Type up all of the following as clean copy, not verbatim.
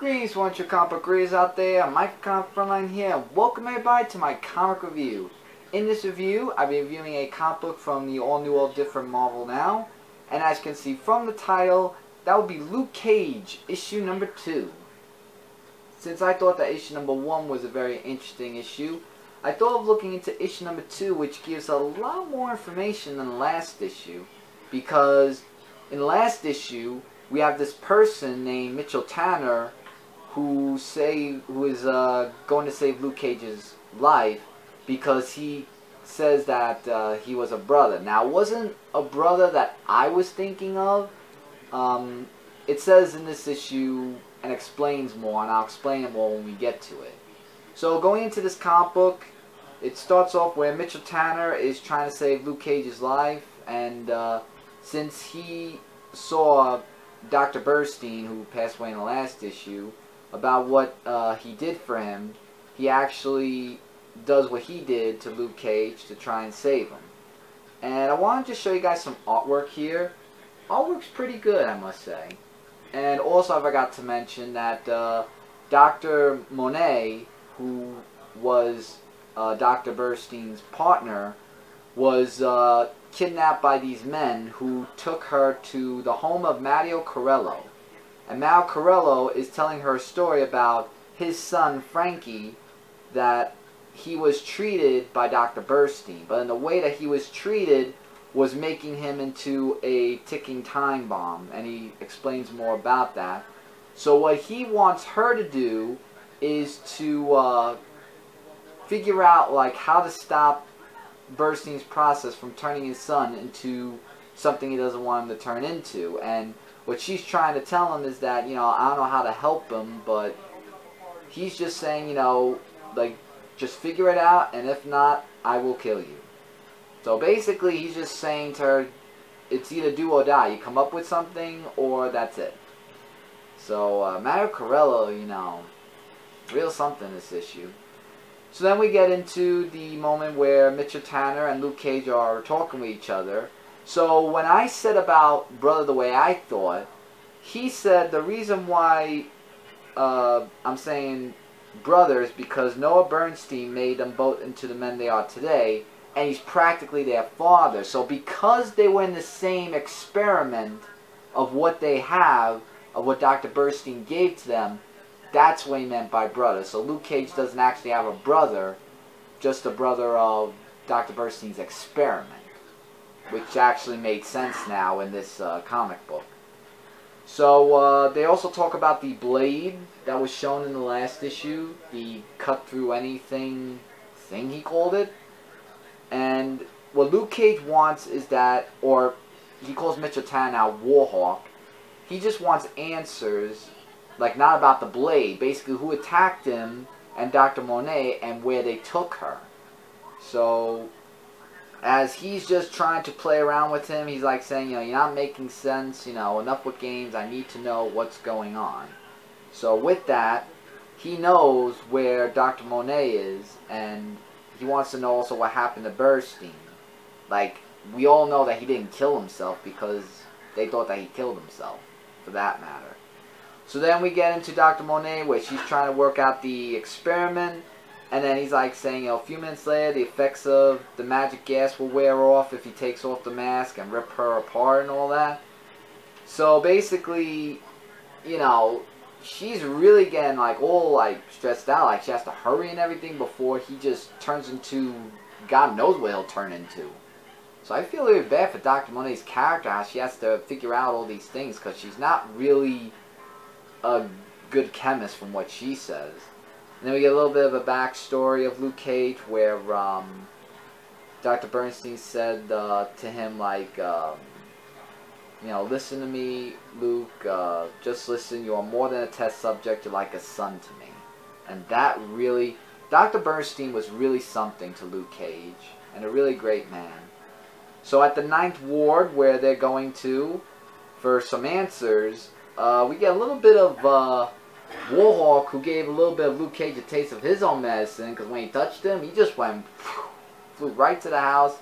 Greetings, one your comic book readers out there. I'm Mike from Frontline here. Welcome everybody to my comic review. In this review, I'll be reviewing a comic book from the all-new, all-different Marvel Now. And as you can see from the title, that would be Luke Cage, issue number 2. Since I thought that issue number 1 was a very interesting issue, I thought of looking into issue number 2, which gives a lot more information than the last issue. Because in the last issue, we have this person named Mitchell Tanner who is going to save Luke Cage's life because he says that he was a brother. Now, it wasn't a brother that I was thinking of. It says in this issue and explains more, and I'll explain it more when we get to it. So going into this comic book, it starts off where Mitchell Tanner is trying to save Luke Cage's life, and since he saw Dr. Burstein, who passed away in the last issue, about what he did for him, he actually does what he did to Luke Cage to try and save him. And I wanted to show you guys some artwork here. Artwork's pretty good, I must say. And also I forgot to mention that Dr. Monet, who was Dr. Burstein's partner, was kidnapped by these men who took her to the home of Mario Corello. And Mario Corello is telling her a story about his son Frankie, that he was treated by Dr. Burstein, but in the way that he was treated was making him into a ticking time bomb, and he explains more about that. So what he wants her to do is to figure out like how to stop Burstein's process from turning his son into something he doesn't want him to turn into. And what she's trying to tell him is that, you know, I don't know how to help him, but he's just saying, you know, like, just figure it out, and if not, I will kill you. So basically, he's just saying to her, it's either do or die. You come up with something, or that's it. So, Mario Corello, you know, real something this issue. So then we get into the moment where Mitchell Tanner and Luke Cage are talking with each other. So when I said about Brother the way I thought, he said the reason why I'm saying brother is because Noah Bernstein made them both into the men they are today, and he's practically their father. So because they were in the same experiment of what they have, of what Dr. Bernstein gave to them, that's what he meant by brother. So Luke Cage doesn't actually have a brother, just a brother of Dr. Bernstein's experiment, which actually made sense now in this comic book. So they also talk about the blade that was shown in the last issue, the cut through anything thing he called it. And what Luke Cage wants is that, or he calls Mitchell Tanner now Warhawk, he just wants answers, like not about the blade, basically who attacked him and Dr. Monet and where they took her. So as he's just trying to play around with him, he's like saying, you know, you're not making sense, you know, enough with games, I need to know what's going on. So with that, he knows where Dr. Monet is, and he wants to know also what happened to Burstein. Like, we all know that he didn't kill himself because they thought that he killed himself, for that matter. So then we get into Dr. Monet, where she's trying to work out the experiment. And then he's like saying, you know, a few minutes later, the effects of the magic gas will wear off if he takes off the mask and rip her apart and all that. So basically, you know, she's really getting like all like stressed out. Like she has to hurry and everything before he just turns into, God knows what he'll turn into. So I feel really bad for Dr. Monet's character, how she has to figure out all these things, because she's not really a good chemist from what she says. And then we get a little bit of a backstory of Luke Cage, where Dr. Bernstein said to him, like, you know, listen to me, Luke, just listen, you are more than a test subject, you're like a son to me. And that really, Dr. Bernstein was really something to Luke Cage, and a really great man. So at the 9th Ward, where they're going to, for some answers, we get a little bit of Warhawk, who gave a little bit of Luke Cage a taste of his own medicine, because when he touched him, he just went, flew right to the house,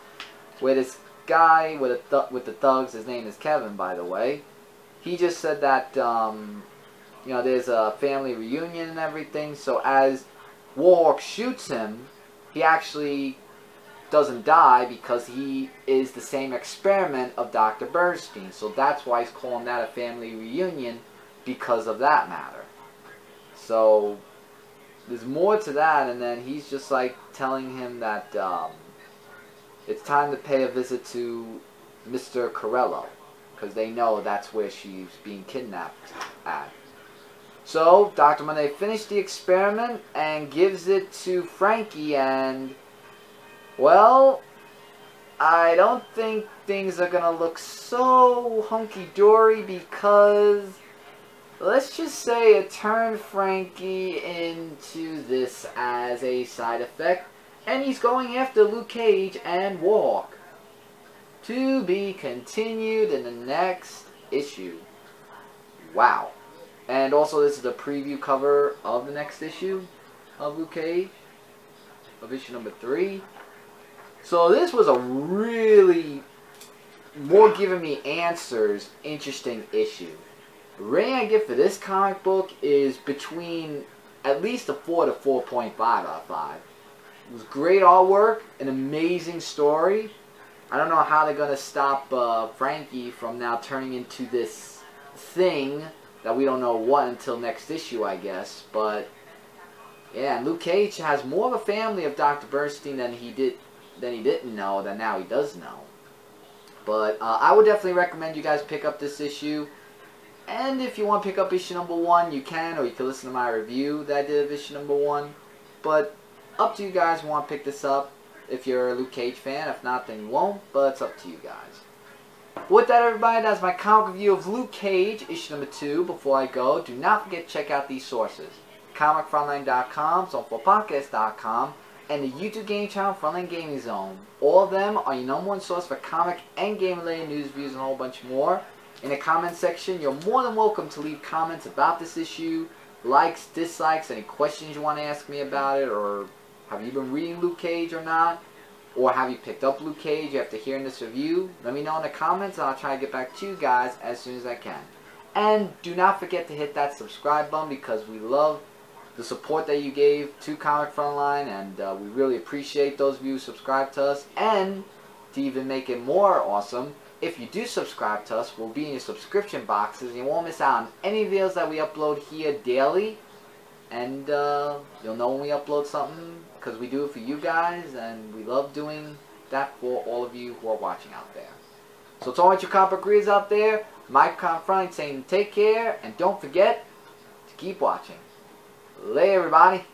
where this guy with the thugs, his name is Kevin, by the way, he just said that you know, there's a family reunion and everything. So as Warhawk shoots him, he actually doesn't die because he is the same experiment of Dr. Bernstein. So that's why he's calling that a family reunion, because of that matter. So there's more to that, and then he's just like telling him that it's time to pay a visit to Mr. Corello, because they know that's where she's being kidnapped at. So Dr. Monday finished the experiment and gives it to Frankie, and well, I don't think things are gonna look so hunky-dory, because let's just say it turned Frankie into this as a side effect, and he's going after Luke Cage and Warhawk. To be continued in the next issue. Wow. And also, this is the preview cover of the next issue of Luke Cage, of issue number 3. So this was a really, more giving me answers, interesting issue. The rating I give for this comic book is between at least a 4 to 4.5 out of 5. It was great artwork, an amazing story. I don't know how they're going to stop Frankie from now turning into this thing that we don't know what until next issue, I guess. But yeah, and Luke Cage has more of a family of Dr. Bernstein than he didn't know, than now he does know. But I would definitely recommend you guys pick up this issue. And if you want to pick up issue number 1, you can, or you can listen to my review that I did of issue number 1. But up to you guys who want to pick this up if you're a Luke Cage fan. If not, then you won't, but it's up to you guys. With that, everybody, that's my comic review of Luke Cage, issue number 2. Before I go, do not forget to check out these sources: ComicFrontline.com, ZoneForPodcast.com, and the YouTube game channel Frontline Gaming Zone. All of them are your #1 source for comic and game-related news, views, and a whole bunch more. In the comment section, you're more than welcome to leave comments about this issue, likes, dislikes, any questions you want to ask me about it, or have you been reading Luke Cage or not? Or have you picked up Luke Cage after hearing this review? Let me know in the comments, and I'll try to get back to you guys as soon as I can. And do not forget to hit that subscribe button, because we love the support that you gave to Comic Frontline, and we really appreciate those of you who subscribe to us. And to even make it more awesome, if you do subscribe to us, we'll be in your subscription boxes, and you won't miss out on any videos that we upload here daily. And you'll know when we upload something, because we do it for you guys, and we love doing that for all of you who are watching out there. So to all you comic readers out there, Mike Confront saying take care, and don't forget to keep watching. Later, everybody.